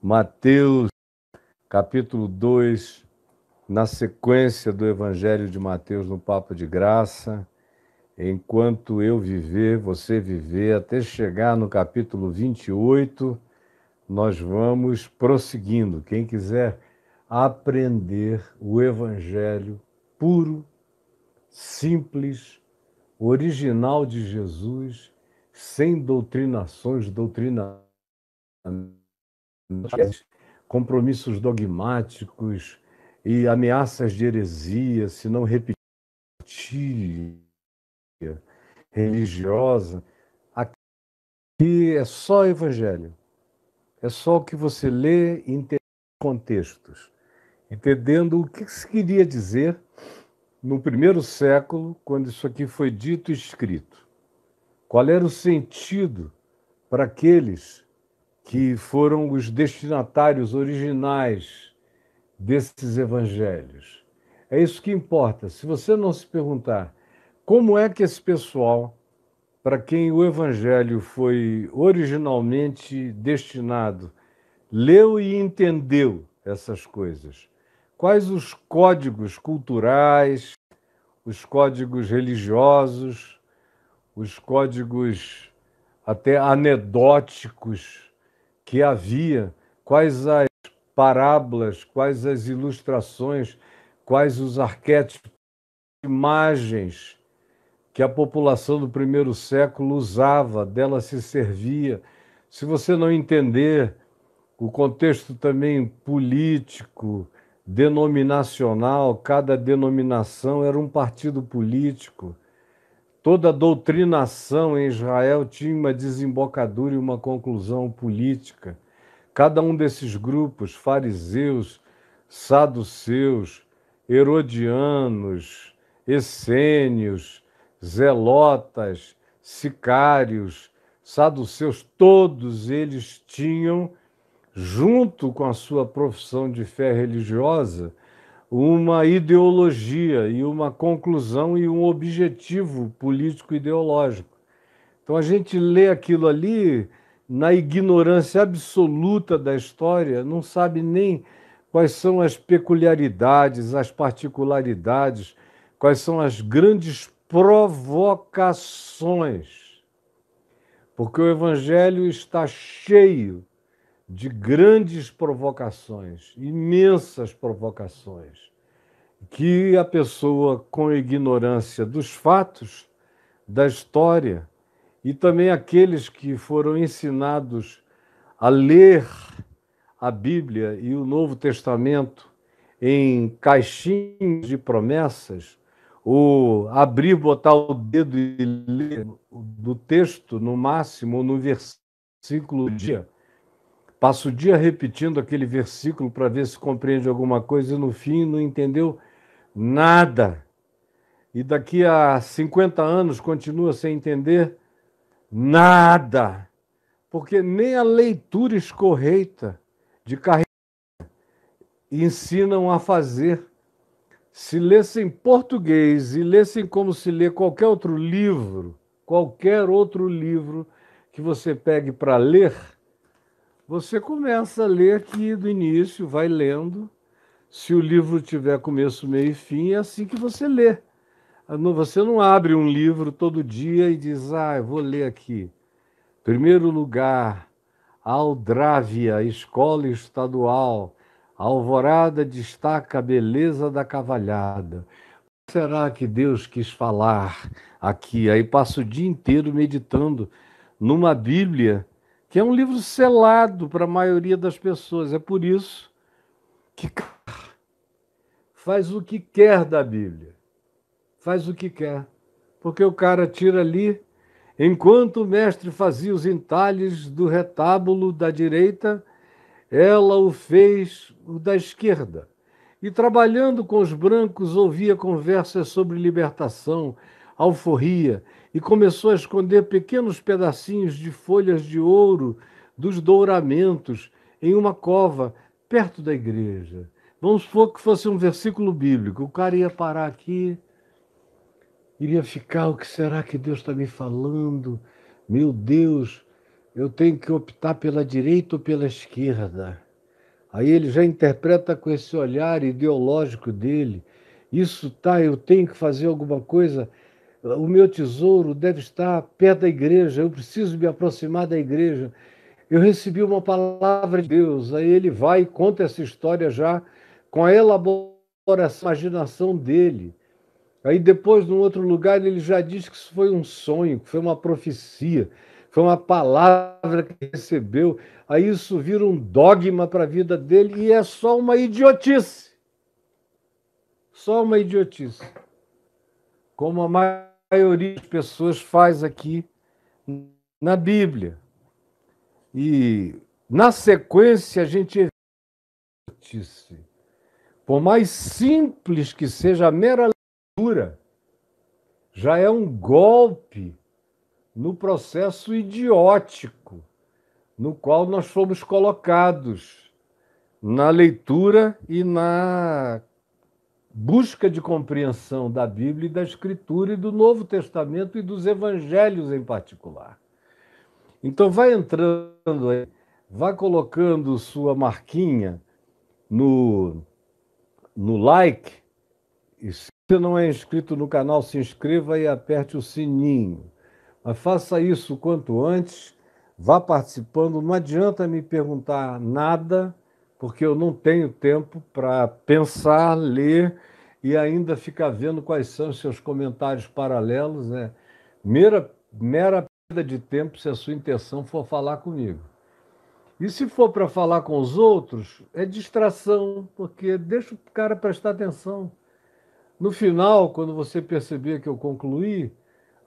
Mateus, capítulo 2, na sequência do Evangelho de Mateus no Papo de Graça, enquanto eu viver, você viver, até chegar no capítulo 28, nós vamos prosseguindo. Quem quiser aprender o Evangelho puro, simples, original de Jesus, sem doutrinações, compromissos dogmáticos e ameaças de heresia, se não repetir religiosa, aqui é só evangelho. É só o que você lê e entende contextos, entendendo o que se queria dizer no primeiro século, quando isso aqui foi dito e escrito. Qual era o sentido para aqueles que foram os destinatários originais desses evangelhos? É isso que importa. Se você não se perguntar como é que esse pessoal, para quem o evangelho foi originalmente destinado, leu e entendeu essas coisas, quais os códigos culturais, os códigos religiosos, os códigos até anedóticos que havia, quais as parábolas, quais as ilustrações, quais os arquétipos, imagens que a população do primeiro século usava, dela se servia. Se você não entender o contexto também político, denominacional, cada denominação era um partido político. Toda doutrinação em Israel tinha uma desembocadura e uma conclusão política. Cada um desses grupos, fariseus, saduceus, herodianos, essênios, zelotas, sicários, saduceus, todos eles tinham, junto com a sua profissão de fé religiosa, uma ideologia e uma conclusão e um objetivo político-ideológico. Então a gente lê aquilo ali na ignorância absoluta da história, não sabe nem quais são as peculiaridades, as particularidades, quais são as grandes provocações. Porque o Evangelho está cheio de grandes provocações, imensas provocações, que a pessoa com ignorância dos fatos, da história, e também aqueles que foram ensinados a ler a Bíblia e o Novo Testamento em caixinhas de promessas, ou abrir, botar o dedo e ler do texto no máximo, ou no versículo do dia. Passa o dia repetindo aquele versículo para ver se compreende alguma coisa e no fim não entendeu nada. E daqui a 50 anos continua sem entender nada. Porque nem a leitura escorreita de carreira ensinam a fazer. Se lessem português e lessem como se lê qualquer outro livro que você pegue para ler, você começa a ler aqui do início, vai lendo. Se o livro tiver começo, meio e fim, é assim que você lê. Você não abre um livro todo dia e diz, eu vou ler aqui. Primeiro lugar, Aldrávia, Escola Estadual. A alvorada destaca a beleza da cavalhada. Será que Deus quis falar aqui? Aí passa o dia inteiro meditando numa Bíblia, que é um livro selado para a maioria das pessoas. É por isso que faz o que quer da Bíblia. Faz o que quer. Porque o cara tira ali, enquanto o mestre fazia os entalhes do retábulo da direita, ela o fez o da esquerda. E trabalhando com os brancos, ouvia conversas sobre libertação, alforria, e começou a esconder pequenos pedacinhos de folhas de ouro dos douramentos em uma cova perto da igreja. Vamos supor que fosse um versículo bíblico. O cara ia parar aqui, iria ficar, o que será que Deus está me falando? Meu Deus, eu tenho que optar pela direita ou pela esquerda? Aí ele já interpreta com esse olhar ideológico dele. Isso tá, eu tenho que fazer alguma coisa. O meu tesouro deve estar perto da igreja, eu preciso me aproximar da igreja. Eu recebi uma palavra de Deus. Aí ele vai e conta essa história já com a elaboração, a imaginação dele. Aí depois, num outro lugar, ele já diz que isso foi um sonho, que foi uma profecia, foi uma palavra que ele recebeu. Aí isso vira um dogma para a vida dele e é só uma idiotice. Só uma idiotice. Como a maioria das pessoas faz aqui na Bíblia. E na sequência a gente evita idiotice. Por mais simples que seja a mera leitura, já é um golpe no processo idiótico no qual nós fomos colocados na leitura e na busca de compreensão da Bíblia e da Escritura e do Novo Testamento e dos Evangelhos em particular. Então vai entrando aí, vai colocando sua marquinha no like, e se você não é inscrito no canal, se inscreva e aperte o sininho. Mas faça isso o quanto antes, vá participando. Não adianta me perguntar nada, porque eu não tenho tempo para pensar, ler e ainda ficar vendo quais são os seus comentários paralelos. É mera perda de tempo se a sua intenção for falar comigo. E se for para falar com os outros, é distração, porque deixa o cara prestar atenção. No final, quando você perceber que eu concluí,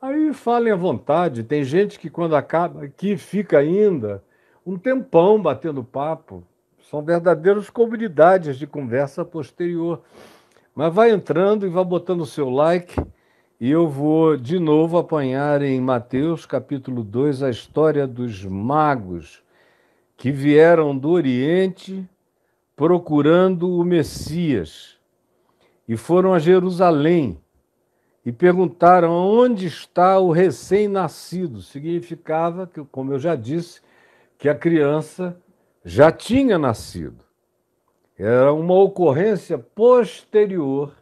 aí falem à vontade. Tem gente que, quando acaba aqui, fica ainda um tempão batendo papo. São verdadeiras comunidades de conversa posterior. Mas vai entrando e vai botando o seu like. E eu vou de novo apanhar em Mateus capítulo 2 a história dos magos que vieram do Oriente procurando o Messias e foram a Jerusalém e perguntaram onde está o recém-nascido. Significava que, como eu já disse, que a criança já tinha nascido. Era uma ocorrência posterior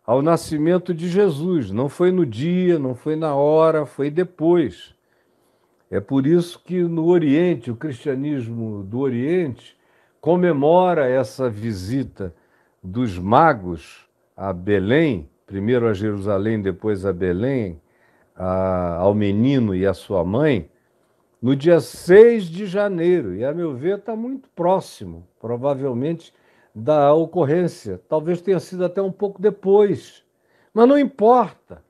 ao nascimento de Jesus. Não foi no dia, não foi na hora, foi depois. É por isso que no Oriente, o cristianismo do Oriente comemora essa visita dos magos a Belém, primeiro a Jerusalém, depois a Belém, ao menino e à sua mãe, no dia 6 de janeiro. E, a meu ver, está muito próximo, provavelmente, da ocorrência. Talvez tenha sido até um pouco depois. Mas não importa.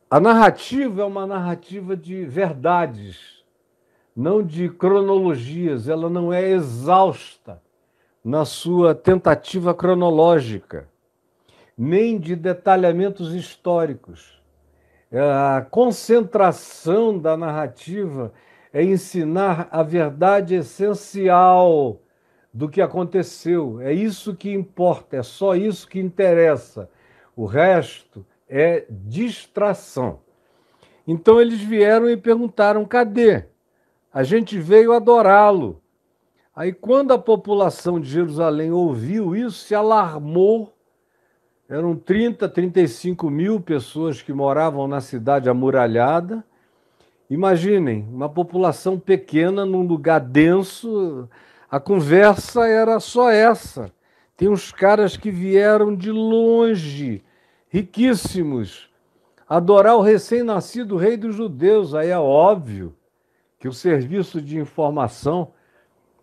A narrativa é uma narrativa de verdades, não de cronologias. Ela não é exausta na sua tentativa cronológica, nem de detalhamentos históricos. A concentração da narrativa é ensinar a verdade essencial do que aconteceu. É isso que importa, é só isso que interessa. O resto é distração. Então eles vieram e perguntaram: cadê? A gente veio adorá-lo. Aí, quando a população de Jerusalém ouviu isso, se alarmou. Eram 35 mil pessoas que moravam na cidade amuralhada. Imaginem, uma população pequena num lugar denso, a conversa era só essa. Tem uns caras que vieram de longe, riquíssimos, adorar o recém-nascido rei dos judeus. Aí é óbvio que o serviço de informação,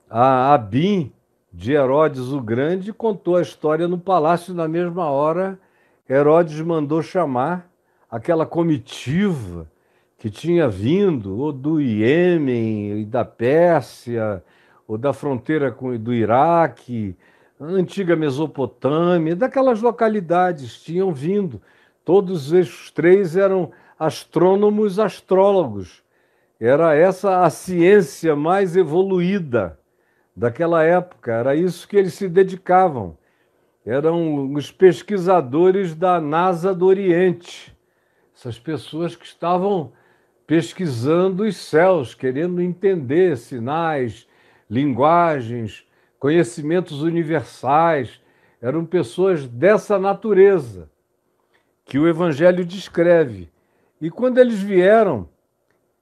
a ABIN, de Herodes o Grande, contou a história no palácio. Na mesma hora, Herodes mandou chamar aquela comitiva que tinha vindo ou do Iêmen e da Pérsia, ou da fronteira do Iraque, a antiga Mesopotâmia, daquelas localidades tinham vindo. Todos os três eram astrônomos, astrólogos. Era essa a ciência mais evoluída daquela época, era isso que eles se dedicavam. Eram os pesquisadores da NASA do Oriente, essas pessoas que estavam pesquisando os céus, querendo entender sinais, linguagens, conhecimentos universais, eram pessoas dessa natureza que o Evangelho descreve. E quando eles vieram,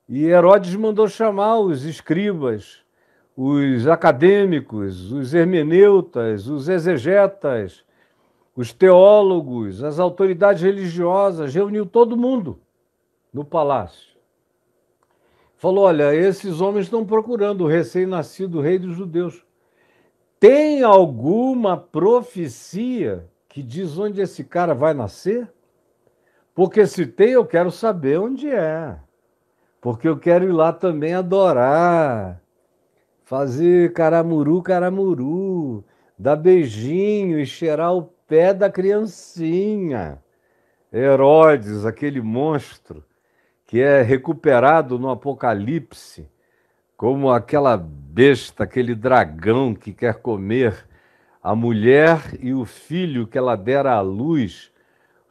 e Herodes mandou chamar os escribas, os acadêmicos, os hermeneutas, os exegetas, os teólogos, as autoridades religiosas, reuniu todo mundo no palácio. Falou: olha, esses homens estão procurando o recém-nascido rei dos judeus. Tem alguma profecia que diz onde esse cara vai nascer? Porque se tem, eu quero saber onde é. Porque eu quero ir lá também adorar, fazer caramuru, caramuru, dar beijinho e cheirar o pé da criancinha. Herodes, aquele monstro que é recuperado no Apocalipse, como aquela besta, aquele dragão que quer comer a mulher e o filho que ela dera à luz,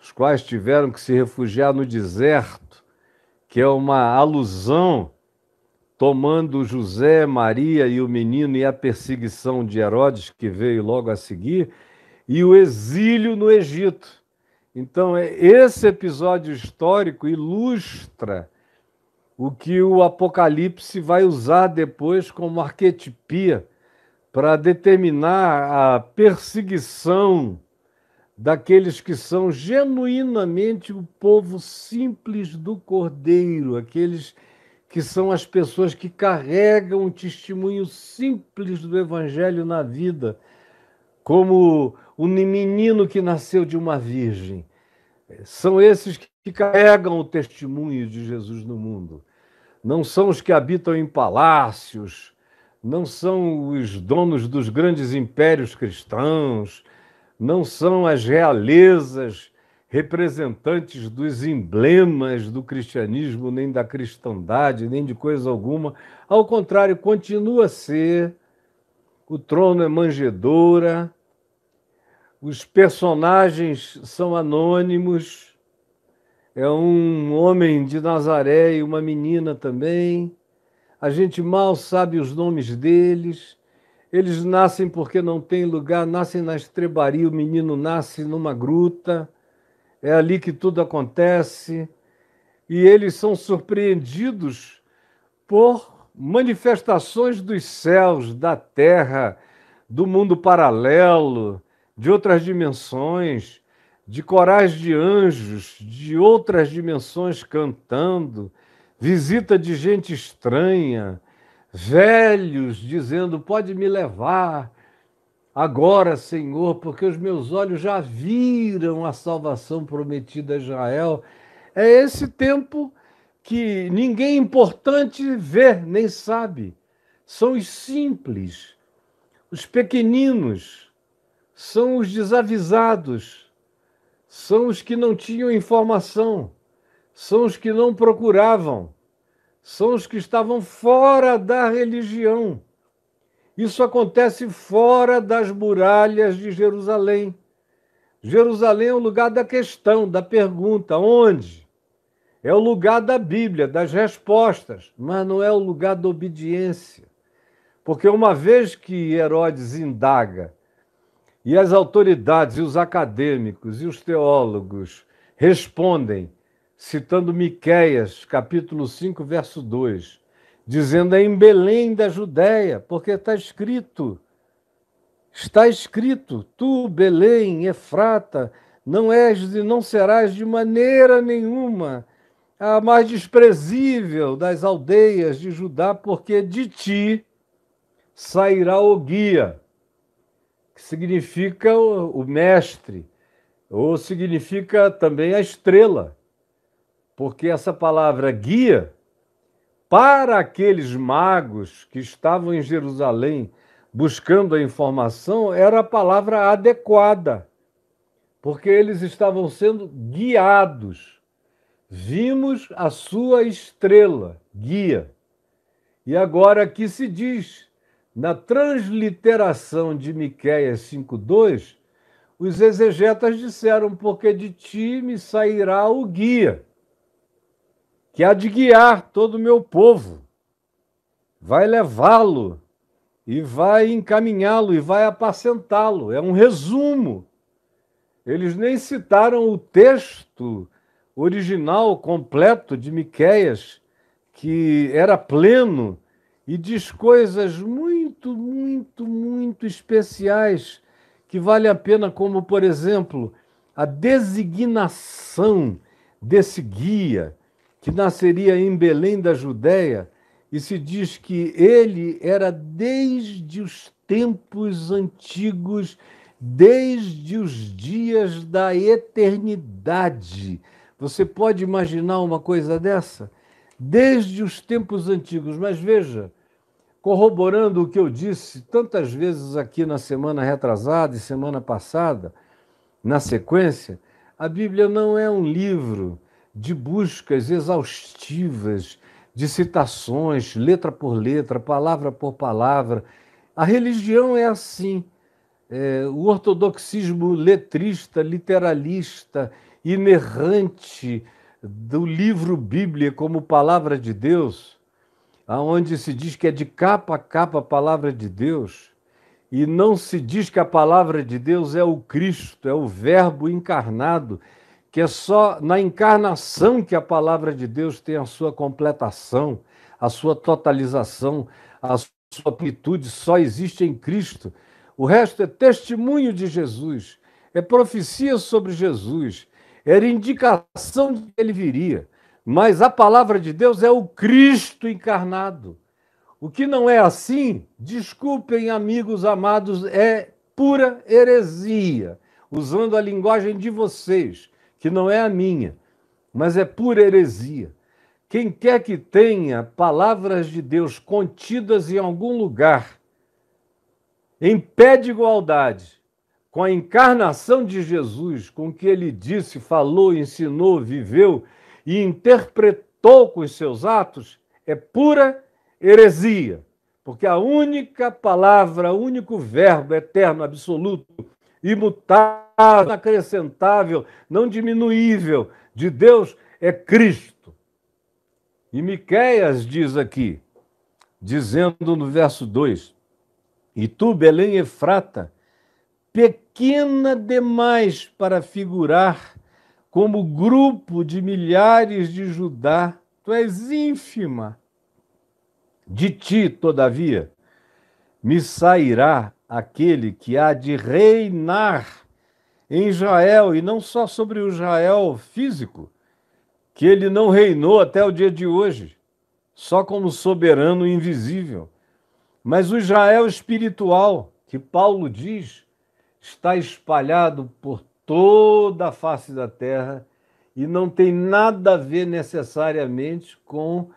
os quais tiveram que se refugiar no deserto, que é uma alusão tomando José, Maria e o menino e a perseguição de Herodes, que veio logo a seguir, e o exílio no Egito. Então, esse episódio histórico ilustra o que o Apocalipse vai usar depois como arquetipia para determinar a perseguição daqueles que são genuinamente o povo simples do Cordeiro, aqueles que são as pessoas que carregam o testemunho simples do Evangelho na vida, como o menino que nasceu de uma virgem. São esses que carregam o testemunho de Jesus no mundo. Não são os que habitam em palácios, não são os donos dos grandes impérios cristãos, não são as realezas representantes dos emblemas do cristianismo, nem da cristandade, nem de coisa alguma. Ao contrário, continua a ser, o trono é manjedoura, os personagens são anônimos, é um homem de Nazaré e uma menina também. A gente mal sabe os nomes deles. Eles nascem porque não tem lugar, nascem na estrebaria, o menino nasce numa gruta, é ali que tudo acontece. E eles são surpreendidos por manifestações dos céus, da terra, do mundo paralelo, de outras dimensões, de corais de anjos, de outras dimensões cantando, visita de gente estranha, velhos dizendo: pode me levar agora, Senhor, porque os meus olhos já viram a salvação prometida a Israel. É esse tempo que ninguém importante vê nem sabe. São os simples, os pequeninos, são os desavisados, são os que não tinham informação, são os que não procuravam, são os que estavam fora da religião. Isso acontece fora das muralhas de Jerusalém. Jerusalém é o lugar da questão, da pergunta: onde? É o lugar da Bíblia, das respostas, mas não é o lugar da obediência. Porque uma vez que Herodes indaga, e as autoridades, e os acadêmicos, e os teólogos respondem, citando Miqueias, capítulo 5, verso 2, dizendo: é em Belém da Judéia, porque está escrito, tu, Belém, Efrata, não és e não serás de maneira nenhuma a mais desprezível das aldeias de Judá, porque de ti sairá o guia, que significa o mestre, ou significa também a estrela, porque essa palavra guia, para aqueles magos que estavam em Jerusalém buscando a informação, era a palavra adequada, porque eles estavam sendo guiados. Vimos a sua estrela, guia. E agora aqui se diz, na transliteração de Miqueias 5:2, os exegetas disseram: porque de ti me sairá o guia, que há de guiar todo o meu povo, vai levá-lo e vai encaminhá-lo e vai apacentá-lo. É um resumo. Eles nem citaram o texto original completo de Miqueias, que era pleno e diz coisas muito, muito, muito especiais que vale a pena, como, por exemplo, a designação desse guia que nasceria em Belém da Judéia, e se diz que ele era desde os tempos antigos, desde os dias da eternidade. Você pode imaginar uma coisa dessa? Desde os tempos antigos. Mas veja, corroborando o que eu disse tantas vezes aqui na semana retrasada e semana passada, na sequência, a Bíblia não é um livro de buscas exaustivas, de citações, letra por letra, palavra por palavra. A religião é assim. O ortodoxismo letrista, literalista, inerrante do livro Bíblia como palavra de Deus, aonde se diz que é de capa a capa a palavra de Deus, e não se diz que a palavra de Deus é o Cristo, é o Verbo encarnado, que é só na encarnação que a palavra de Deus tem a sua completação, a sua totalização, a sua plenitude só existe em Cristo. O resto é testemunho de Jesus, é profecia sobre Jesus, era indicação de que ele viria. Mas a palavra de Deus é o Cristo encarnado. O que não é assim, desculpem, amigos amados, é pura heresia, usando a linguagem de vocês, que não é a minha, mas é pura heresia. Quem quer que tenha palavras de Deus contidas em algum lugar, em pé de igualdade, com a encarnação de Jesus, com o que ele disse, falou, ensinou, viveu e interpretou com os seus atos, é pura heresia. Porque a única palavra, o único verbo eterno, absoluto, imutável, inacrescentável, não diminuível de Deus é Cristo. E Miqueias diz aqui, dizendo no verso 2, e tu, Belém Efrata, pequena demais para figurar como grupo de milhares de Judá, tu és ínfima. De ti, todavia, me sairá aquele que há de reinar em Israel, e não só sobre o Israel físico, que ele não reinou até o dia de hoje, só como soberano invisível, mas o Israel espiritual, que Paulo diz, está espalhado por toda a face da terra e não tem nada a ver necessariamente com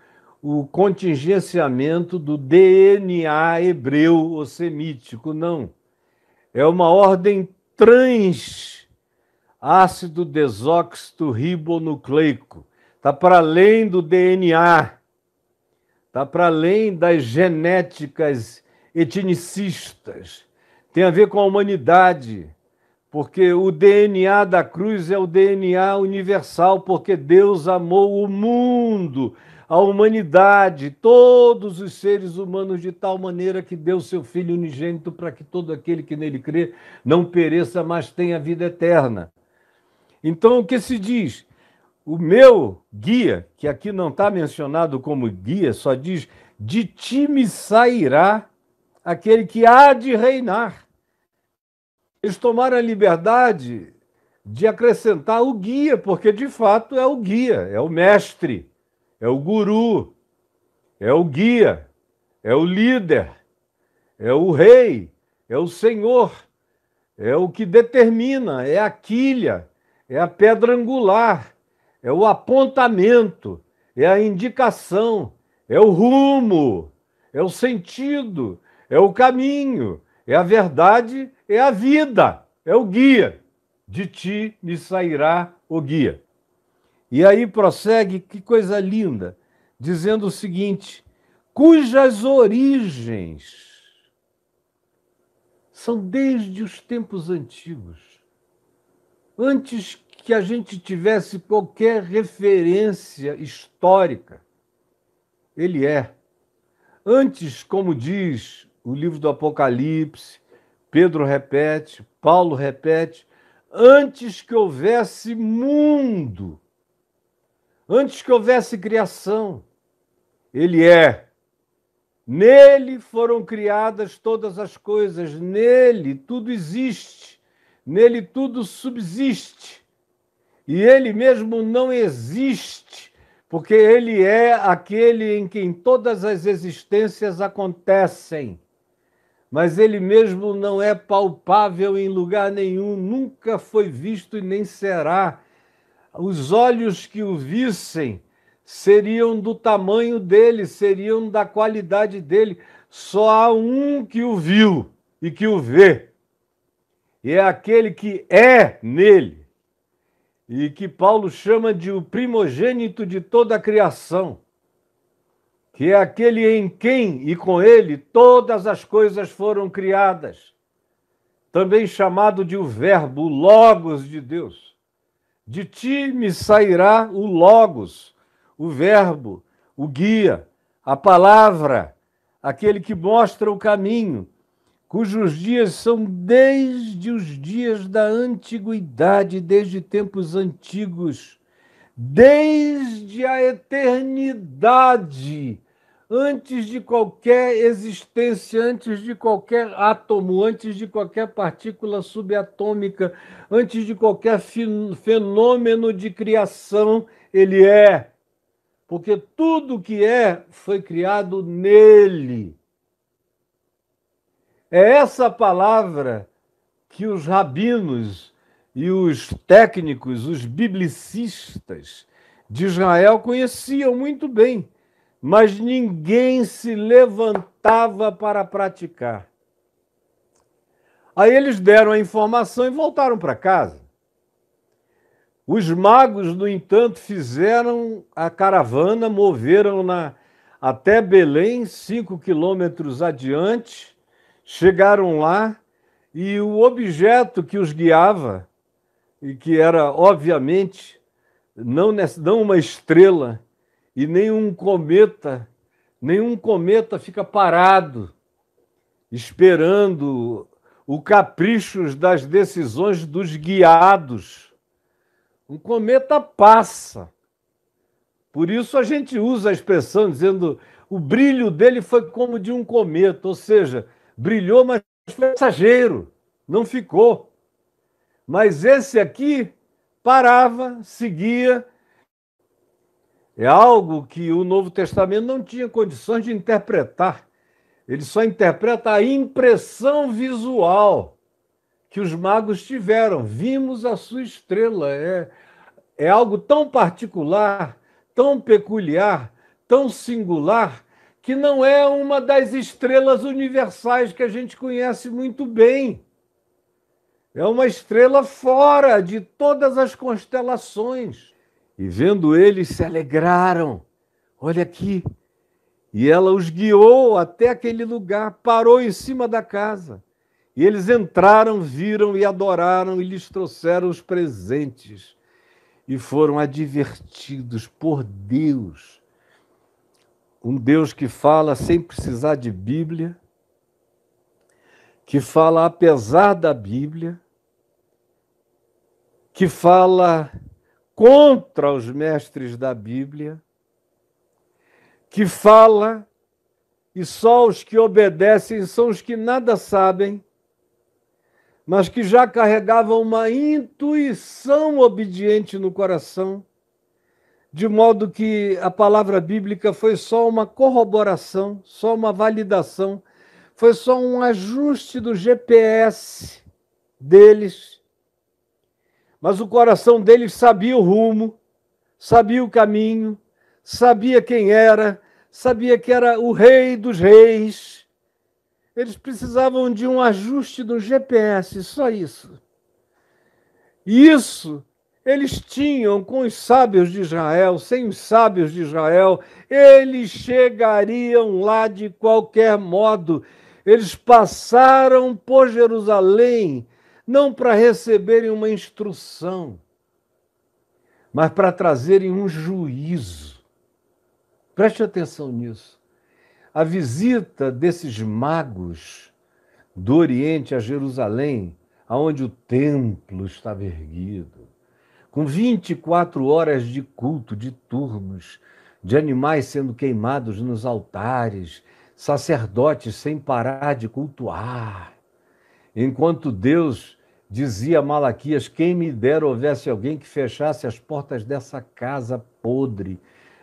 o contingenciamento do DNA hebreu ou semítico, não. É uma ordem trans ácido desoxirribonucleico. Está para além do DNA, está para além das genéticas etnicistas. Tem a ver com a humanidade, porque o DNA da cruz é o DNA universal, porque Deus amou o mundo, a humanidade, todos os seres humanos, de tal maneira que deu seu Filho unigênito para que todo aquele que nele crê não pereça, mas tenha vida eterna. Então, o que se diz? O meu guia, que aqui não está mencionado como guia, só diz, de ti me sairá aquele que há de reinar. Eles tomaram a liberdade de acrescentar o guia, porque de fato é o guia, é o mestre, é o guru, é o guia, é o líder, é o rei, é o senhor, é o que determina, é a quilha, é a pedra angular, é o apontamento, é a indicação, é o rumo, é o sentido, é o caminho, é a verdade, é a vida, é o guia. De ti me sairá o guia. E aí prossegue, que coisa linda, dizendo o seguinte, cujas origens são desde os tempos antigos, antes que a gente tivesse qualquer referência histórica. Ele é. Antes, como diz o livro do Apocalipse, Pedro repete, Paulo repete, antes que houvesse mundo, antes que houvesse criação, ele é. Nele foram criadas todas as coisas, nele tudo existe, nele tudo subsiste. E ele mesmo não existe, porque ele é aquele em quem todas as existências acontecem. Mas ele mesmo não é palpável em lugar nenhum, nunca foi visto e nem será. Os olhos que o vissem seriam do tamanho dele, seriam da qualidade dele. Só há um que o viu e que o vê. E é aquele que é nele. E que Paulo chama de o primogênito de toda a criação. Que é aquele em quem e com ele todas as coisas foram criadas. Também chamado de o Verbo, o Logos de Deus. De ti me sairá o Logos, o Verbo, o guia, a palavra, aquele que mostra o caminho, cujos dias são desde os dias da antiguidade, desde tempos antigos, desde a eternidade, antes de qualquer existência, antes de qualquer átomo, antes de qualquer partícula subatômica, antes de qualquer fenômeno de criação, ele é. Porque tudo que é foi criado nele. É essa palavra que os rabinos e os técnicos, os biblicistas de Israel conheciam muito bem, mas ninguém se levantava para praticar. Aí eles deram a informação e voltaram para casa. Os magos, no entanto, fizeram a caravana, moveram-na até Belém, 5 quilômetros adiante, chegaram lá e o objeto que os guiava, e que era, obviamente, não uma estrela e nenhum cometa fica parado, esperando o capricho das decisões dos guiados. Um cometa passa. Por isso a gente usa a expressão dizendo o brilho dele foi como de um cometa, ou seja, brilhou, mas foi passageiro, não ficou. Mas esse aqui parava, seguia. É algo que o Novo Testamento não tinha condições de interpretar. Ele só interpreta a impressão visual que os magos tiveram. Vimos a sua estrela. É algo tão particular, tão peculiar, tão singular, que não é uma das estrelas universais que a gente conhece muito bem. É uma estrela fora de todas as constelações. E vendo eles, se alegraram. Olha aqui. E ela os guiou até aquele lugar, parou em cima da casa. E eles entraram, viram e adoraram e lhes trouxeram os presentes. E foram advertidos por Deus. Um Deus que fala sem precisar de Bíblia, que fala apesar da Bíblia, que fala contra os mestres da Bíblia, que fala e só os que obedecem são os que nada sabem, mas que já carregavam uma intuição obediente no coração, de modo que a palavra bíblica foi só uma corroboração, só uma validação, foi só um ajuste do GPS deles. Mas o coração deles sabia o rumo, sabia o caminho, sabia quem era, sabia que era o Rei dos Reis. Eles precisavam de um ajuste do GPS, só isso. E isso eles tinham com os sábios de Israel, sem os sábios de Israel, eles chegariam lá de qualquer modo. Eles passaram por Jerusalém, não para receberem uma instrução, mas para trazerem um juízo. Preste atenção nisso. a visita desses magos do Oriente a Jerusalém, aonde o templo estava erguido, com 24 horas de culto, de turnos, de animais sendo queimados nos altares, sacerdotes sem parar de cultuar, enquanto Deus dizia a Malaquias: quem me dera houvesse alguém que fechasse as portas dessa casa podre,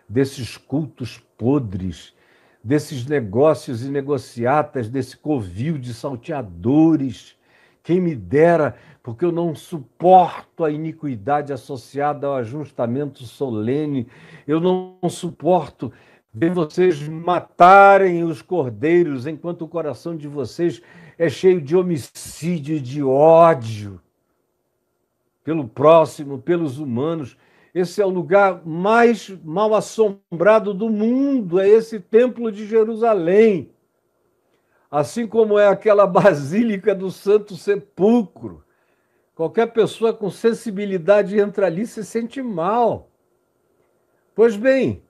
desses cultos podres, desses negócios e negociatas, desse covil de salteadores. Quem me dera, porque eu não suporto a iniquidade associada ao ajustamento solene, eu não suporto ver vocês matarem os cordeiros enquanto o coração de vocês é cheio de homicídio e de ódio pelo próximo, pelos humanos. Esse é o lugar mais mal assombrado do mundo, é esse templo de Jerusalém. Assim como é aquela basílica do Santo Sepulcro. Qualquer pessoa com sensibilidade entra ali e se sente mal. Pois bem,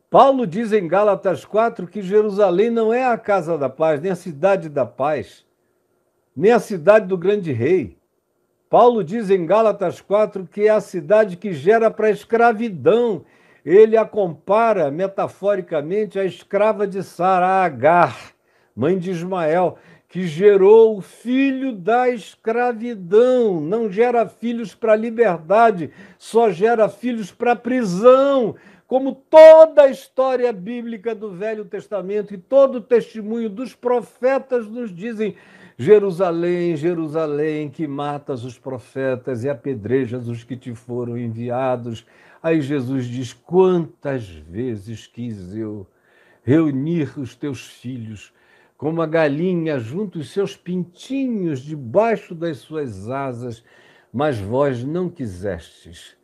Paulo diz em Gálatas 4 que Jerusalém não é a casa da paz, nem a cidade da paz, nem a cidade do grande rei. Paulo diz em Gálatas 4 que é a cidade que gera para a escravidão. Ele a compara, metaforicamente, à escrava de Sara, Agar, mãe de Ismael, que gerou o filho da escravidão. Não gera filhos para a liberdade, só gera filhos para a prisão. Como toda a história bíblica do Velho Testamento e todo o testemunho dos profetas nos dizem: Jerusalém, Jerusalém, que matas os profetas e apedrejas os que te foram enviados. Aí Jesus diz: quantas vezes quis eu reunir os teus filhos, como a galinha junto os seus pintinhos debaixo das suas asas, mas vós não quisestes.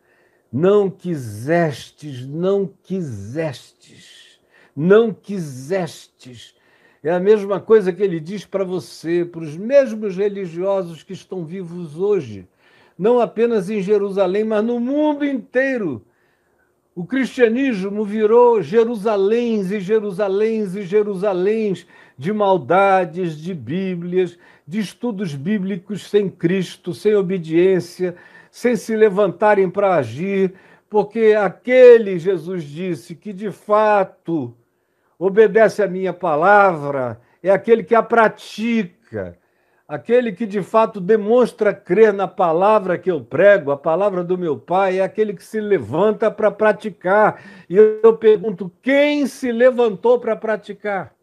Não quisestes, não quisestes, não quisestes. É a mesma coisa que ele diz para você, para os mesmos religiosos que estão vivos hoje, não apenas em Jerusalém, mas no mundo inteiro. O cristianismo virou Jerusaléns e Jerusaléns e Jerusaléns de maldades, de bíblias, de estudos bíblicos sem Cristo, sem obediência, sem se levantarem para agir, porque aquele, Jesus disse, que de fato obedece à minha palavra é aquele que a pratica, aquele que de fato demonstra crer na palavra que eu prego, a palavra do meu Pai, é aquele que se levanta para praticar. E eu pergunto, quem se levantou para praticar?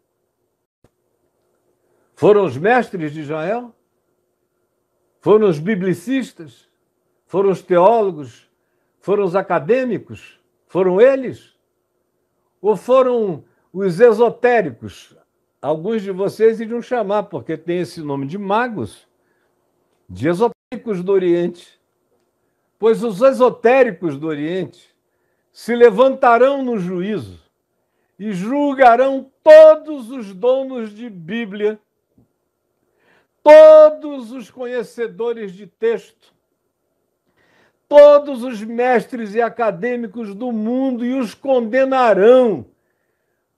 Foram os mestres de Israel? Foram os biblicistas? Foram os teólogos? Foram os acadêmicos? Foram eles? Ou foram os esotéricos? Alguns de vocês iriam chamar, porque tem esse nome de magos, de esotéricos do Oriente. Pois os esotéricos do Oriente se levantarão no juízo e julgarão todos os donos de Bíblia, todos os conhecedores de texto, todos os mestres e acadêmicos do mundo, e os condenarão,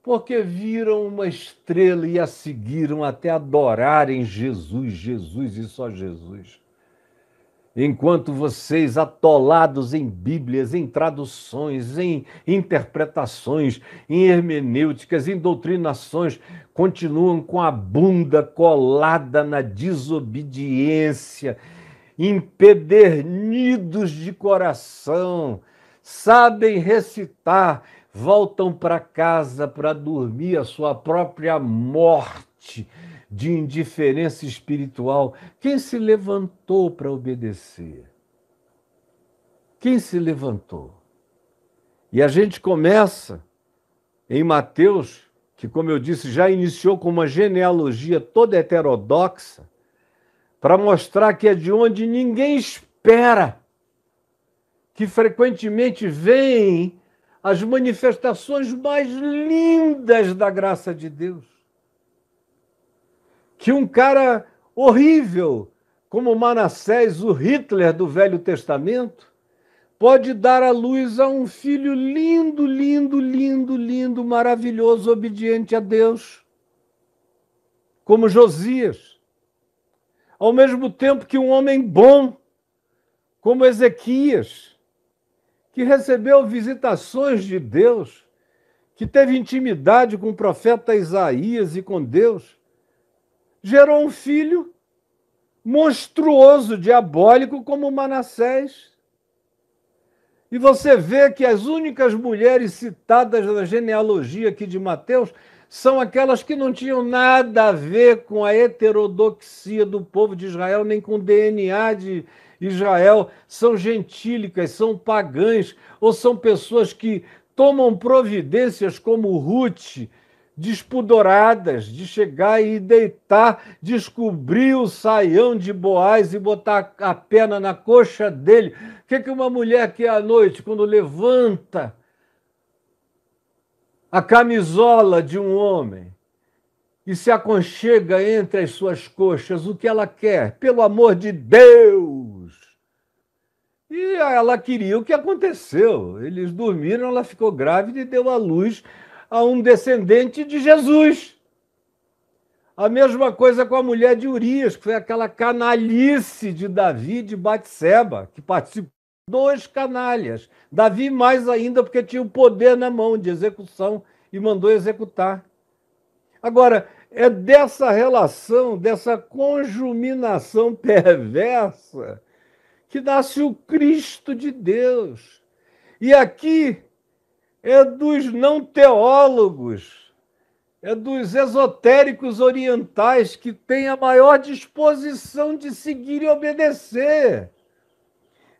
porque viram uma estrela e a seguiram até adorarem Jesus, Jesus e só Jesus. Enquanto vocês, atolados em Bíblias, em traduções, em interpretações, em hermenêuticas, em doutrinações, continuam com a bunda colada na desobediência, empedernidos de coração, sabem recitar, voltam para casa para dormir a sua própria morte de indiferença espiritual. Quem se levantou para obedecer? Quem se levantou? E a gente começa em Mateus, que, como eu disse, já iniciou com uma genealogia toda heterodoxa, para mostrar que é de onde ninguém espera, que frequentemente vêm as manifestações mais lindas da graça de Deus. Que um cara horrível, como Manassés, o Hitler do Velho Testamento, pode dar à luz a um filho lindo, lindo, lindo, lindo, maravilhoso, obediente a Deus. como Josias. Ao mesmo tempo que um homem bom, como Ezequias, que recebeu visitações de Deus, que teve intimidade com o profeta Isaías e com Deus, gerou um filho monstruoso, diabólico, como Manassés. E você vê que as únicas mulheres citadas na genealogia aqui de Mateus são aquelas que não tinham nada a ver com a heterodoxia do povo de Israel, nem com o DNA de Israel. São gentílicas, são pagãs, ou são pessoas que tomam providências como Ruth, despundoradas, de chegar e deitar, descobrir o saião de Boaz e botar a perna na coxa dele. O que uma mulher quer à noite, quando levanta a camisola de um homem e se aconchega entre as suas coxas? O que ela quer? Pelo amor de Deus! E ela queria o que aconteceu. Eles dormiram, ela ficou grávida e deu à luz a um descendente de Jesus. A mesma coisa com a mulher de Urias, que foi aquela canalice de Davi de Batseba, que participou. Dois canalhas. Davi mais ainda, porque tinha o poder na mão de execução e mandou executar. Agora, é dessa relação, dessa conjuminação perversa, que nasce o Cristo de Deus. E aqui é dos não teólogos, é dos esotéricos orientais que têm a maior disposição de seguir e obedecer,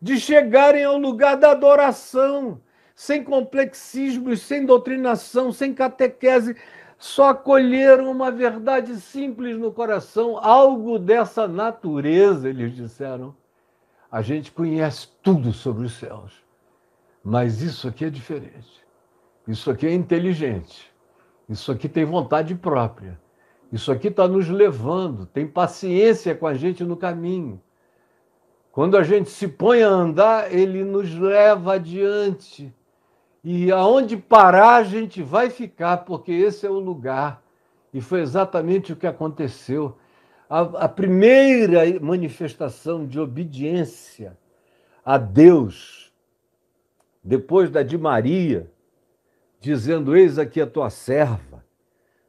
de chegarem ao lugar da adoração, sem complexismos, sem doutrinação, sem catequese, só acolheram uma verdade simples no coração, algo dessa natureza, eles disseram. A gente conhece tudo sobre os céus, mas isso aqui é diferente. Isso aqui é inteligente. Isso aqui tem vontade própria. Isso aqui está nos levando, tem paciência com a gente no caminho. Quando a gente se põe a andar, ele nos leva adiante. E aonde parar, a gente vai ficar, porque esse é o lugar. E foi exatamente o que aconteceu. A primeira manifestação de obediência a Deus, depois da de Maria, dizendo: eis aqui a tua serva,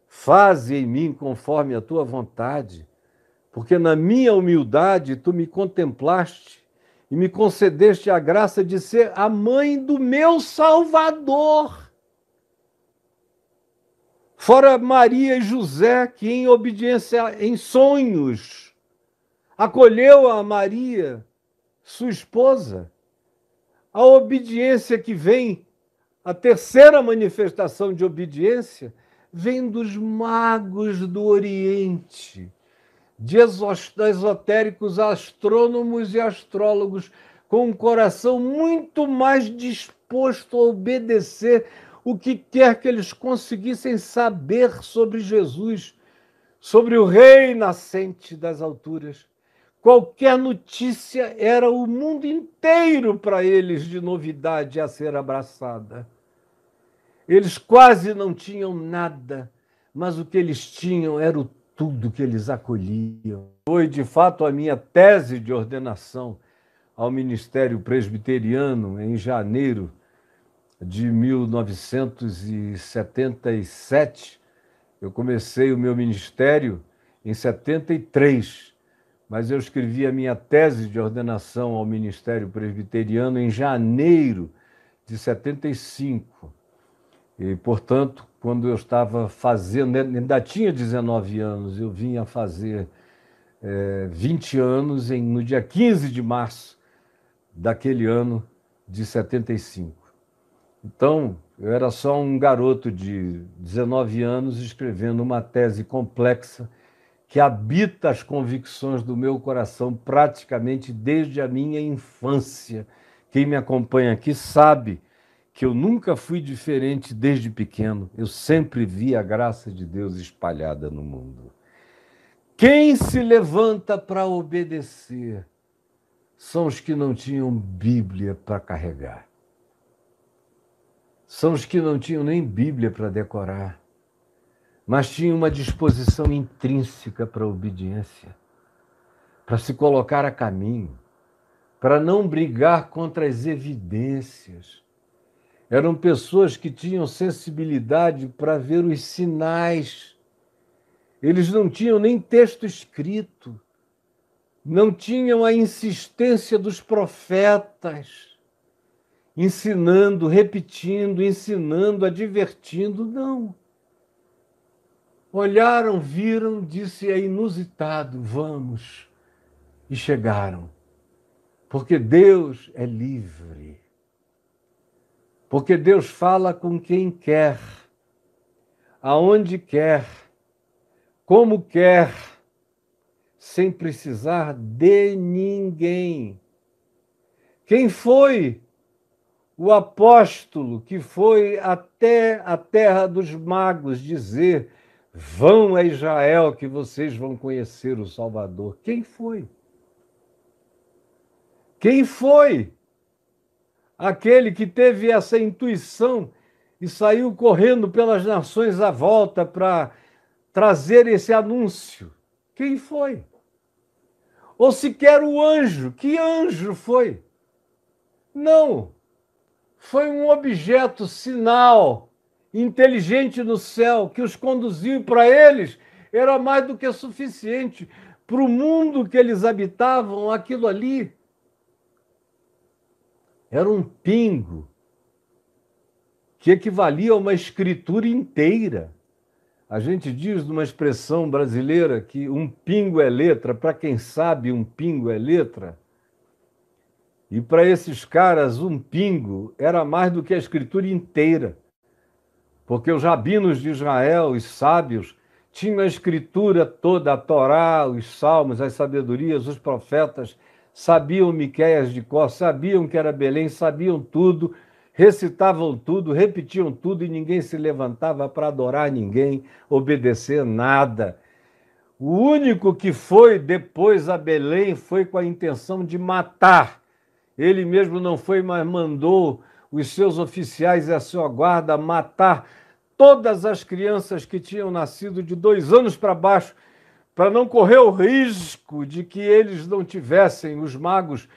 faze em mim conforme a tua vontade, porque na minha humildade tu me contemplaste e me concedeste a graça de ser a mãe do meu Salvador. Fora Maria e José, que em obediência, em sonhos, acolheu a Maria, sua esposa. A obediência que vem, a terceira manifestação de obediência, vem dos magos do Oriente, de esotéricos astrônomos e astrólogos, com um coração muito mais disposto a obedecer o que quer que eles conseguissem saber sobre Jesus, sobre o Rei nascente das alturas. Qualquer notícia era o mundo inteiro para eles de novidade a ser abraçada. Eles quase não tinham nada, mas o que eles tinham era o tudo que eles acolhiam. Foi, de fato, a minha tese de ordenação ao Ministério Presbiteriano em janeiro de 1977. Eu comecei o meu ministério em 73, mas eu escrevi a minha tese de ordenação ao Ministério Presbiteriano em janeiro de 75. E, portanto, quando eu estava fazendo, ainda tinha 19 anos, eu vinha fazer 20 anos no dia 15 de março daquele ano de 75. Então, eu era só um garoto de 19 anos escrevendo uma tese complexa que habita as convicções do meu coração praticamente desde a minha infância. Quem me acompanha aqui sabe que eu nunca fui diferente desde pequeno. Eu sempre vi a graça de Deus espalhada no mundo. Quem se levanta para obedecer são os que não tinham Bíblia para carregar. São os que não tinham nem Bíblia para decorar. mas tinha uma disposição intrínseca para a obediência, para se colocar a caminho, para não brigar contra as evidências. Eram pessoas que tinham sensibilidade para ver os sinais. Eles não tinham nem texto escrito, não tinham a insistência dos profetas, ensinando, repetindo, ensinando, advertindo, não. Olharam, viram, disse, é inusitado, vamos. E chegaram. Porque Deus é livre. Porque Deus fala com quem quer, aonde quer, como quer, sem precisar de ninguém. Quem foi o apóstolo que foi até a terra dos magos dizer: vão a Israel que vocês vão conhecer o Salvador? Quem foi? Quem foi aquele que teve essa intuição e saiu correndo pelas nações à volta para trazer esse anúncio? Quem foi? Ou sequer o anjo? Que anjo foi? Não. Foi um objeto, sinal, inteligente no céu, que os conduziu para eles. Era mais do que suficiente. Para o mundo que eles habitavam, aquilo ali era um pingo que equivalia a uma escritura inteira. A gente diz numa expressão brasileira que um pingo é letra. Para quem sabe, um pingo é letra. E para esses caras, um pingo era mais do que a escritura inteira. Porque os rabinos de Israel, os sábios, tinham a escritura toda, a Torá, os salmos, as sabedorias, os profetas, sabiam Miqueias de cor, sabiam que era Belém, sabiam tudo, recitavam tudo, repetiam tudo e ninguém se levantava para adorar ninguém, obedecer nada. O único que foi depois a Belém foi com a intenção de matar. Ele mesmo não foi, mas mandou os seus oficiais e a sua guarda matar todas as crianças que tinham nascido de 2 anos para baixo, para não correr o risco de que eles não tivessem, os magos,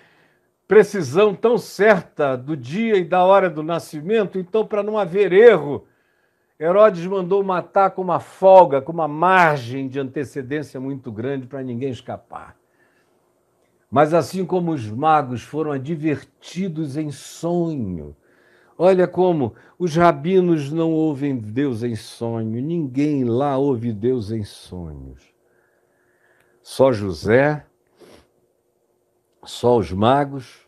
precisão tão certa do dia e da hora do nascimento. Então, para não haver erro, Herodes mandou matar com uma folga, com uma margem de antecedência muito grande para ninguém escapar. Mas assim como os magos foram advertidos em sonho, olha como os rabinos não ouvem Deus em sonho, ninguém lá ouve Deus em sonhos. Só José, só os magos,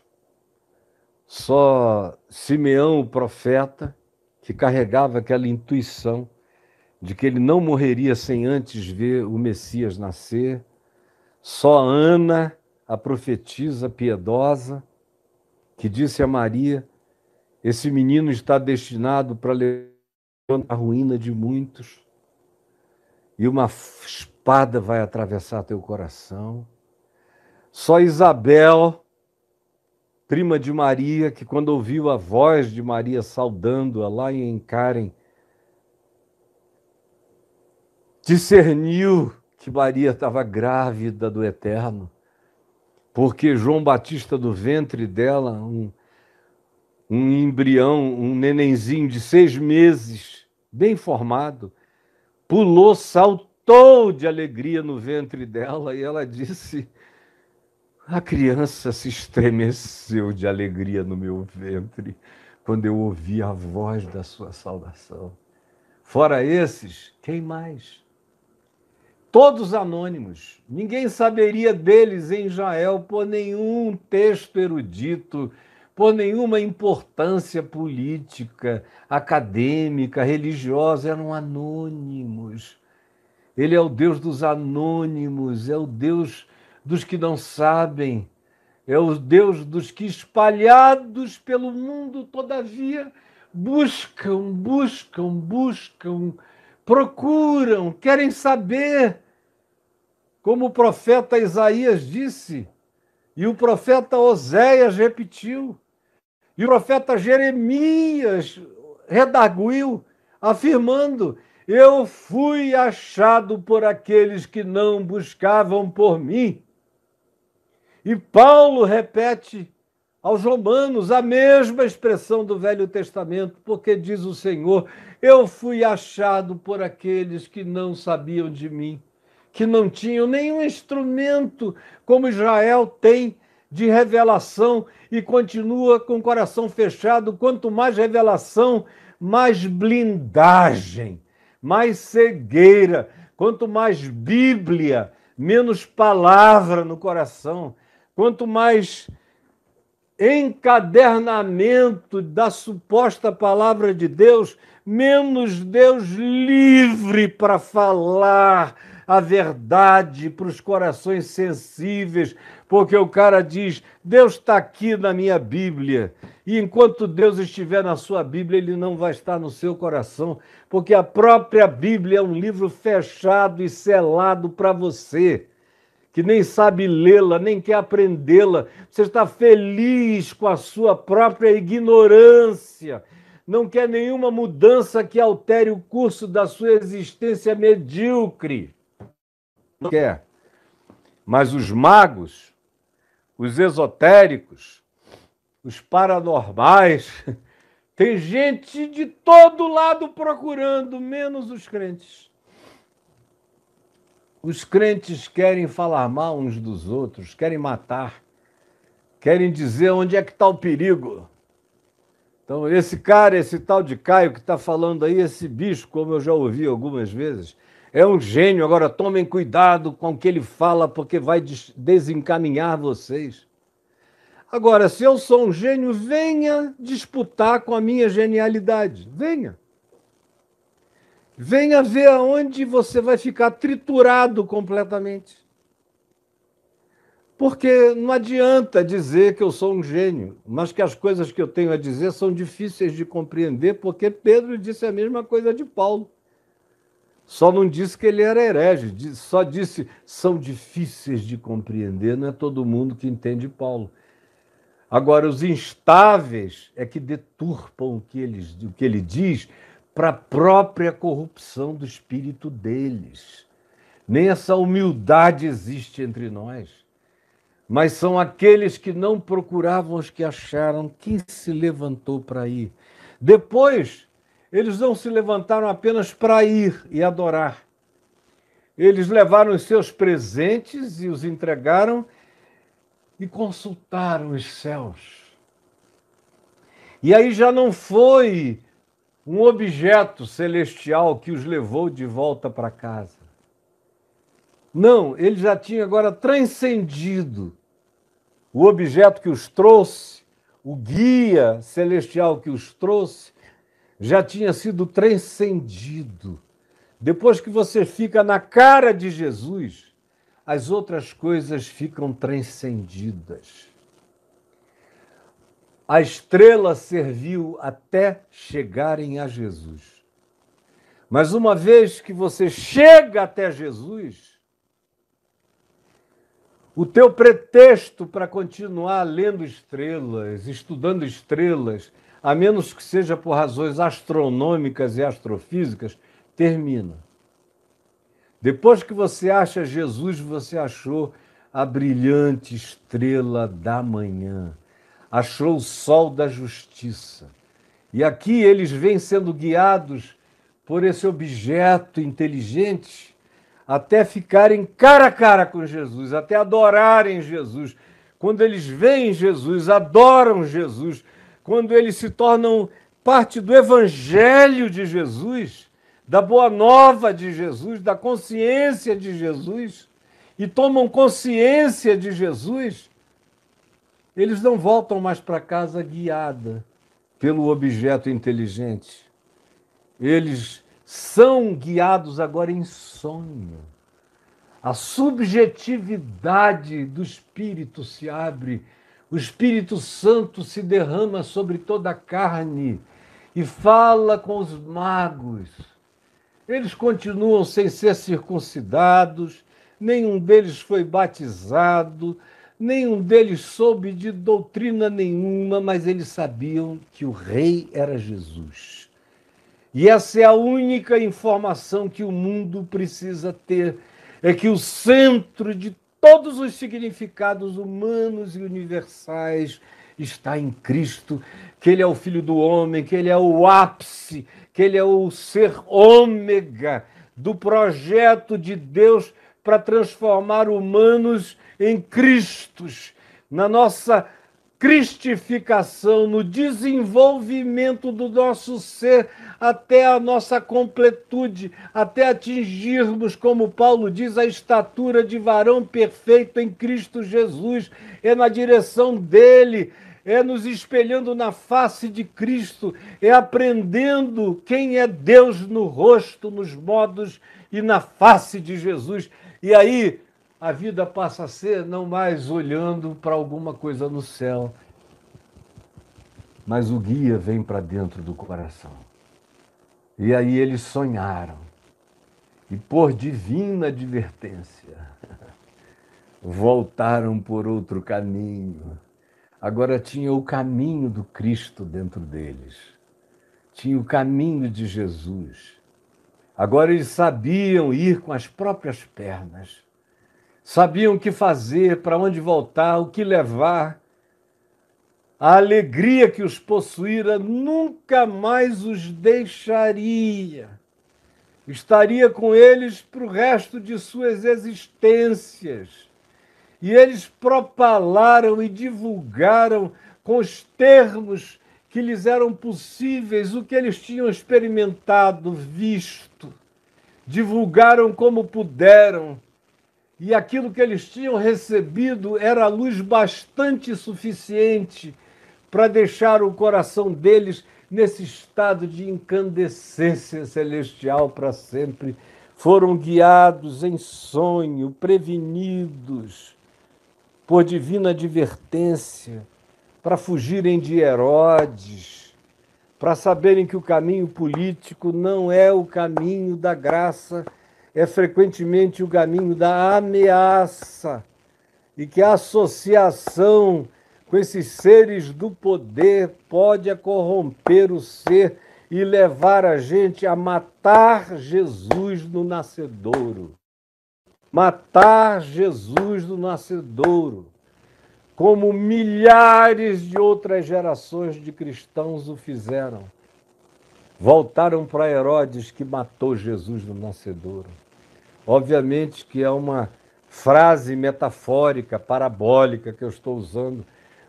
só Simeão, o profeta, que carregava aquela intuição de que ele não morreria sem antes ver o Messias nascer, só Ana, a profetisa piedosa, que disse a Maria: esse menino está destinado para levar a ruína de muitos, e uma espada vai atravessar teu coração. Só Isabel, prima de Maria, que quando ouviu a voz de Maria saudando-a lá em Karen, discerniu que Maria estava grávida do Eterno, porque João Batista, do ventre dela, um embrião, um nenenzinho de 6 meses, bem formado, pulou, saltou de alegria no ventre dela e ela disse: a criança se estremeceu de alegria no meu ventre quando eu ouvi a voz da sua saudação. Fora esses, quem mais? Todos anônimos. Ninguém saberia deles em Israel por nenhum texto erudito, por nenhuma importância política, acadêmica, religiosa. Eram anônimos. Ele é o Deus dos anônimos, é o Deus dos que não sabem, é o Deus dos que, espalhados pelo mundo, todavia, buscam, procuram, querem saber. Como o profeta Isaías disse, e o profeta Oséias repetiu, e o profeta Jeremias redarguiu, afirmando: Eu fui achado por aqueles que não buscavam por mim. E Paulo repete aos Romanos a mesma expressão do Velho Testamento, porque diz o Senhor: eu fui achado por aqueles que não sabiam de mim, que não tinham nenhum instrumento como Israel tem de revelação e continua com o coração fechado. Quanto mais revelação, mais blindagem, mais cegueira. Quanto mais Bíblia, menos palavra no coração. Quanto mais encadernamento da suposta palavra de Deus, menos Deus livre para falar a verdade para os corações sensíveis, porque o cara diz: Deus está aqui na minha Bíblia, e enquanto Deus estiver na sua Bíblia, ele não vai estar no seu coração, porque a própria Bíblia é um livro fechado e selado para você, que nem sabe lê-la, nem quer aprendê-la. Você está feliz com a sua própria ignorância, não quer nenhuma mudança que altere o curso da sua existência medíocre. Não quer. Mas os magos, os esotéricos, os paranormais, tem gente de todo lado procurando, menos os crentes. Os crentes querem falar mal uns dos outros, querem matar, querem dizer onde é que está o perigo. Então, esse cara, esse tal de Caio que está falando aí, esse bicho, como eu já ouvi algumas vezes, é um gênio. Agora, tomem cuidado com o que ele fala, porque vai desencaminhar vocês. Agora, se eu sou um gênio, venha disputar com a minha genialidade. Venha. Venha ver aonde você vai ficar triturado completamente. Porque não adianta dizer que eu sou um gênio, mas que as coisas que eu tenho a dizer são difíceis de compreender, porque Pedro disse a mesma coisa de Paulo. Só não disse que ele era herege, só disse são difíceis de compreender, não é todo mundo que entende Paulo. Agora, os instáveis é que deturpam o que ele diz para a própria corrupção do espírito deles. Nem essa humildade existe entre nós. Mas são aqueles que não procuravam os que acharam. Quem se levantou para ir? Depois, eles não se levantaram apenas para ir e adorar. Eles levaram os seus presentes e os entregaram e consultaram os céus. E aí já não foi um objeto celestial que os levou de volta para casa. Não, ele já tinha agora transcendido o objeto que os trouxe, o guia celestial que os trouxe, já tinha sido transcendido. Depois que você fica na cara de Jesus, as outras coisas ficam transcendidas. A estrela serviu até chegarem a Jesus. Mas uma vez que você chega até Jesus, o teu pretexto para continuar lendo estrelas, estudando estrelas, a menos que seja por razões astronômicas e astrofísicas, termina. Depois que você acha Jesus, você achou a brilhante estrela da manhã, achou o sol da justiça. E aqui eles vêm sendo guiados por esse objeto inteligente até ficarem cara a cara com Jesus, até adorarem Jesus. Quando eles veem Jesus, adoram Jesus, quando eles se tornam parte do evangelho de Jesus, da boa nova de Jesus, da consciência de Jesus, e tomam consciência de Jesus, eles não voltam mais para casa guiada pelo objeto inteligente. Eles são guiados agora em sonho. A subjetividade do Espírito se abre, o Espírito Santo se derrama sobre toda a carne e fala com os magos. Eles continuam sem ser circuncidados, nenhum deles foi batizado, nenhum deles soube de doutrina nenhuma, mas eles sabiam que o rei era Jesus. E essa é a única informação que o mundo precisa ter, é que o centro de todos os significados humanos e universais está em Cristo, que Ele é o Filho do Homem, que Ele é o ápice, que Ele é o ser ômega do projeto de Deus para transformar humanos em Cristos, na nossa cristificação, no desenvolvimento do nosso ser até a nossa completude, até atingirmos, como Paulo diz, a estatura de varão perfeito em Cristo Jesus. É na direção dele, é nos espelhando na face de Cristo, é aprendendo quem é Deus no rosto, nos modos e na face de Jesus. E aí a vida passa a ser não mais olhando para alguma coisa no céu, mas o guia vem para dentro do coração. E aí eles sonharam, e por divina advertência, voltaram por outro caminho. Agora tinha o caminho do Cristo dentro deles, tinha o caminho de Jesus. Agora eles sabiam ir com as próprias pernas, sabiam o que fazer, para onde voltar, o que levar. A alegria que os possuíra nunca mais os deixaria. Estaria com eles para o resto de suas existências. E eles propalaram e divulgaram com os termos que lhes eram possíveis o que eles tinham experimentado, visto. Divulgaram como puderam. E aquilo que eles tinham recebido era luz bastante suficiente para deixar o coração deles nesse estado de incandescência celestial para sempre. Foram guiados em sonho, prevenidos por divina advertência, para fugirem de Herodes, para saberem que o caminho político não é o caminho da graça, é frequentemente o caminho da ameaça, e que a associação com esses seres do poder pode corromper o ser e levar a gente a matar Jesus no nascedouro. Matar Jesus no nascedouro, como milhares de outras gerações de cristãos o fizeram. Voltaram para Herodes, que matou Jesus no nascedouro. Obviamente que é uma frase metafórica, parabólica que eu estou usando,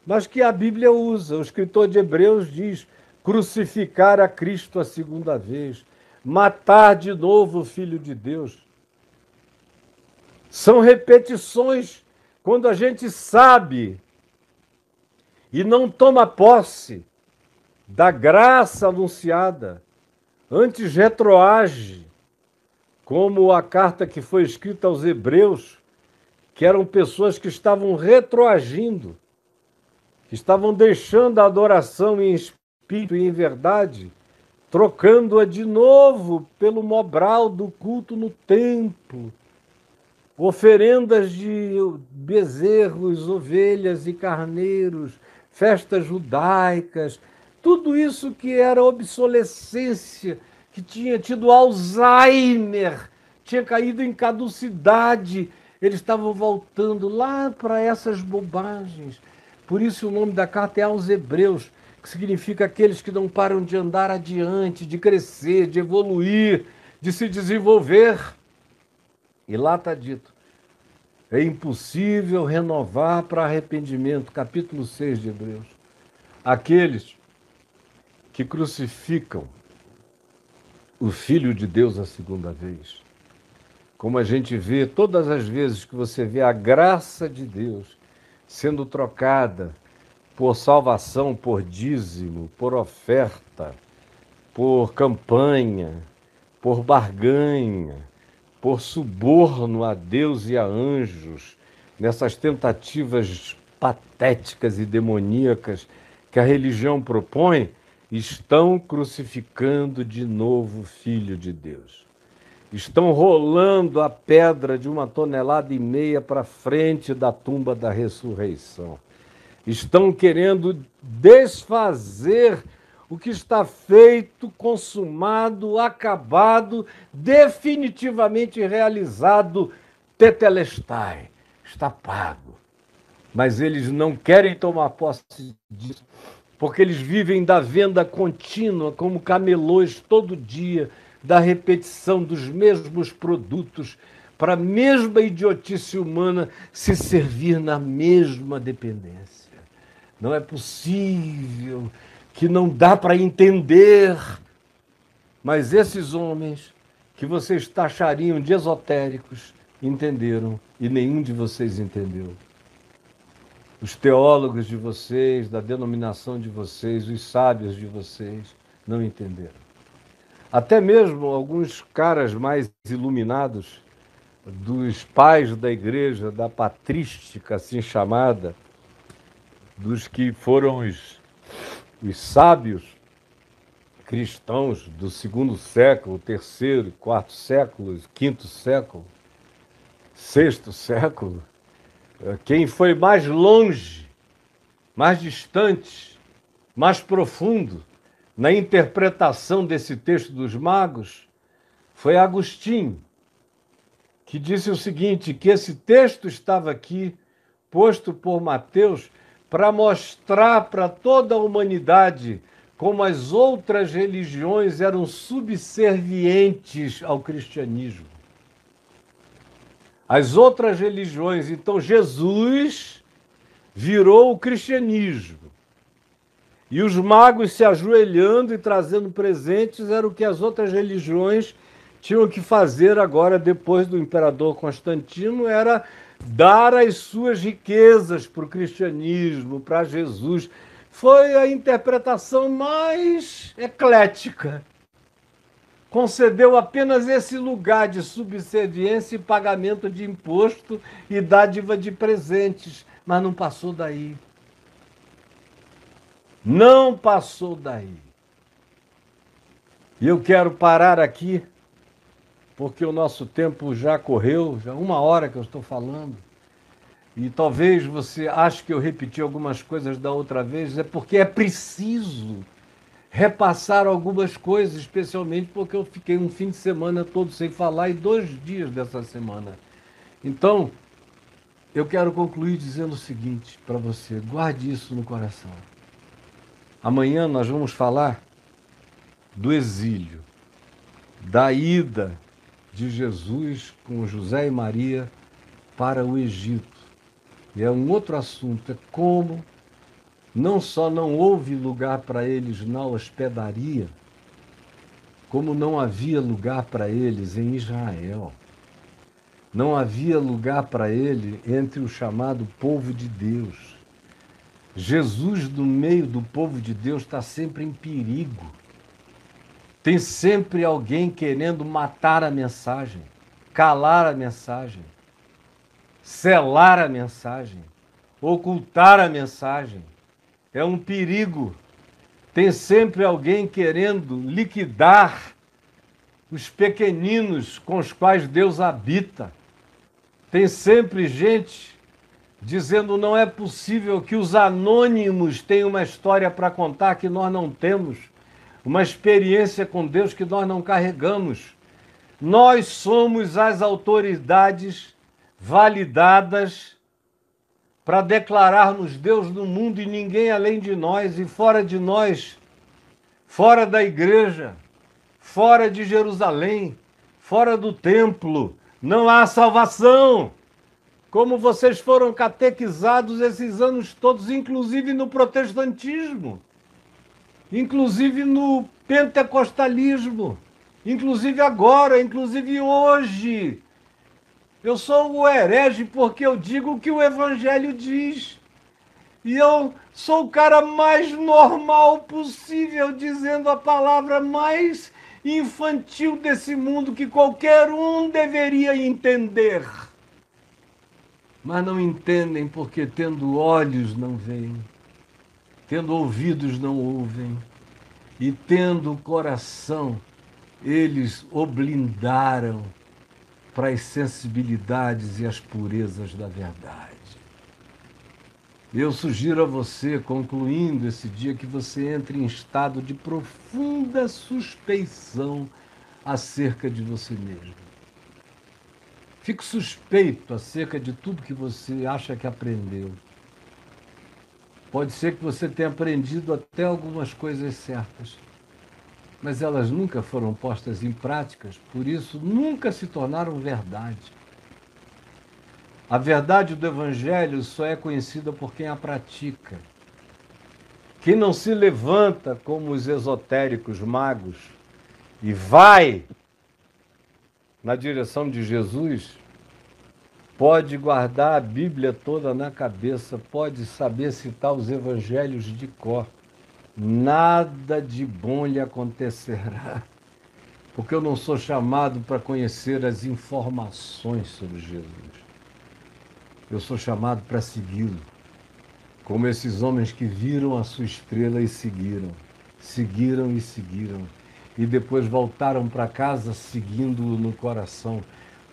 mas que a Bíblia usa. O escritor de Hebreus diz: crucificar a Cristo a segunda vez, matar de novo o Filho de Deus. São repetições. Quando a gente sabe e não toma posse da graça anunciada, antes retroage, como a carta que foi escrita aos Hebreus, que eram pessoas que estavam retroagindo, que estavam deixando a adoração em espírito e em verdade, trocando-a de novo pelo mobral do culto no templo, oferendas de bezerros, ovelhas e carneiros, festas judaicas, tudo isso que era obsolescência, que tinha tido Alzheimer, tinha caído em caducidade. Eles estavam voltando lá para essas bobagens. Por isso o nome da carta é aos Hebreus, que significa aqueles que não param de andar adiante, de crescer, de evoluir, de se desenvolver. E lá está dito: é impossível renovar para arrependimento, capítulo 6 de Hebreus, aqueles que crucificam o Filho de Deus a segunda vez. Como a gente vê todas as vezes que você vê a graça de Deus sendo trocada por salvação, por dízimo, por oferta, por campanha, por barganha, por suborno a Deus e a anjos, nessas tentativas patéticas e demoníacas que a religião propõe, estão crucificando de novo o Filho de Deus. Estão rolando a pedra de 1,5 toneladas para frente da tumba da ressurreição. Estão querendo desfazer o que está feito, consumado, acabado, definitivamente realizado, tetelestai, está pago. Mas eles não querem tomar posse disso, porque eles vivem da venda contínua, como camelôs todo dia, da repetição dos mesmos produtos, para a mesma idiotice humana se servir na mesma dependência. Não é possível, que não dá para entender. Mas esses homens que vocês taxariam de esotéricos entenderam e nenhum de vocês entendeu. Os teólogos de vocês, da denominação de vocês, os sábios de vocês, não entenderam. Até mesmo alguns caras mais iluminados, dos pais da igreja, da patrística assim chamada, dos que foram os sábios cristãos do segundo século, terceiro, quarto século, quinto século, sexto século, quem foi mais longe, mais distante, mais profundo na interpretação desse texto dos magos foi Agostinho, que disse o seguinte, que esse texto estava aqui posto por Mateus para mostrar para toda a humanidade como as outras religiões eram subservientes ao cristianismo. As outras religiões, então Jesus virou o cristianismo. E os magos se ajoelhando e trazendo presentes era o que as outras religiões tinham que fazer agora, depois do imperador Constantino, era dar as suas riquezas para o cristianismo, para Jesus. Foi a interpretação mais eclética. Concedeu apenas esse lugar de subserviência e pagamento de imposto e dádiva de presentes, mas não passou daí. Não passou daí. E eu quero parar aqui, porque o nosso tempo já correu, já 1 hora que eu estou falando. E talvez você ache que eu repeti algumas coisas da outra vez, é porque é preciso repassar algumas coisas, especialmente porque eu fiquei um fim de semana todo sem falar e 2 dias dessa semana. Então, eu quero concluir dizendo o seguinte para você, guarde isso no coração. Amanhã nós vamos falar do exílio, da ida de Jesus com José e Maria para o Egito. E é um outro assunto, é como não só não houve lugar para eles na hospedaria, como não havia lugar para eles em Israel. Não havia lugar para ele entre o chamado povo de Deus. Jesus, no meio do povo de Deus, está sempre em perigo. Tem sempre alguém querendo matar a mensagem, calar a mensagem, selar a mensagem, ocultar a mensagem. É um perigo. Tem sempre alguém querendo liquidar os pequeninos com os quais Deus habita. Tem sempre gente dizendo não é possível que os anônimos tenham uma história para contar que nós não temos, uma experiência com Deus que nós não carregamos. Nós somos as autoridades validadas para declararmos Deus no mundo e ninguém além de nós, e fora de nós, fora da igreja, fora de Jerusalém, fora do templo, não há salvação. Como vocês foram catequizados esses anos todos, inclusive no protestantismo, inclusive no pentecostalismo, inclusive agora, inclusive hoje. Eu sou o herege porque eu digo o que o Evangelho diz. E eu sou o cara mais normal possível, dizendo a palavra mais infantil desse mundo que qualquer um deveria entender. Mas não entendem porque tendo olhos não veem, tendo ouvidos não ouvem, e tendo coração eles o blindaram para as sensibilidades e as purezas da verdade. Eu sugiro a você, concluindo esse dia, que você entre em estado de profunda suspeição acerca de você mesmo. Fique suspeito acerca de tudo que você acha que aprendeu. Pode ser que você tenha aprendido até algumas coisas certas, mas elas nunca foram postas em práticas, por isso nunca se tornaram verdade. A verdade do Evangelho só é conhecida por quem a pratica. Quem não se levanta como os esotéricos magos e vai na direção de Jesus, pode guardar a Bíblia toda na cabeça, pode saber citar os evangelhos de cor. Nada de bom lhe acontecerá, porque eu não sou chamado para conhecer as informações sobre Jesus. Eu sou chamado para segui-lo, como esses homens que viram a sua estrela e seguiram. Seguiram e seguiram. E depois voltaram para casa seguindo-o no coração,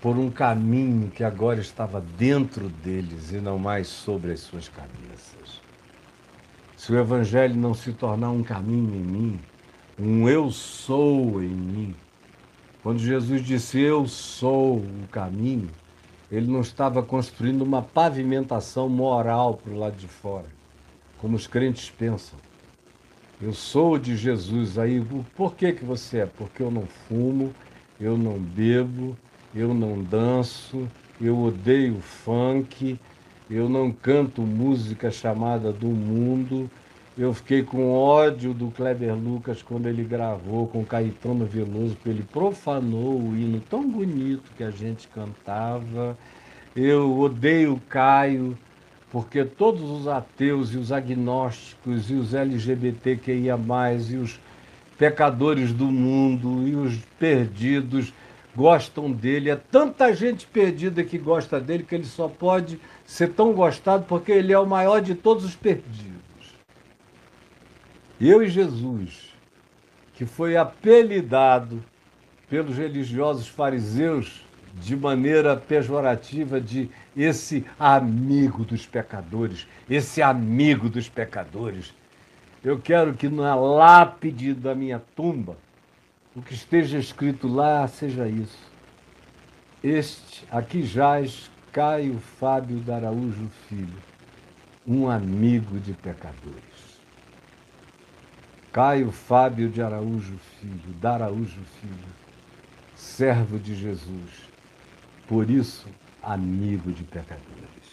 por um caminho que agora estava dentro deles e não mais sobre as suas cabeças. Se o Evangelho não se tornar um caminho em mim, um eu sou em mim, quando Jesus disse eu sou o caminho, ele não estava construindo uma pavimentação moral para o lado de fora, como os crentes pensam. Eu sou de Jesus. Aí, por que que você é? Porque eu não fumo, eu não bebo, eu não danço, eu odeio funk, eu não canto música chamada do mundo. Eu fiquei com ódio do Kleber Lucas quando ele gravou com Caetano Veloso, porque ele profanou o hino tão bonito que a gente cantava. Eu odeio o Caio, porque todos os ateus e os agnósticos e os LGBTQIA+, e os pecadores do mundo e os perdidos gostam dele. É tanta gente perdida que gosta dele que ele só pode ser tão gostado porque ele é o maior de todos os perdidos. Eu e Jesus, que foi apelidado pelos religiosos fariseus de maneira pejorativa de esse amigo dos pecadores, esse amigo dos pecadores. Eu quero que na lápide da minha tumba, o que esteja escrito lá seja isso. Este aqui jaz Caio Fábio de Araújo Filho, um amigo de pecadores. Caio Fábio de Araújo Filho, de Araújo Filho, servo de Jesus, por isso, amigo de pecadores.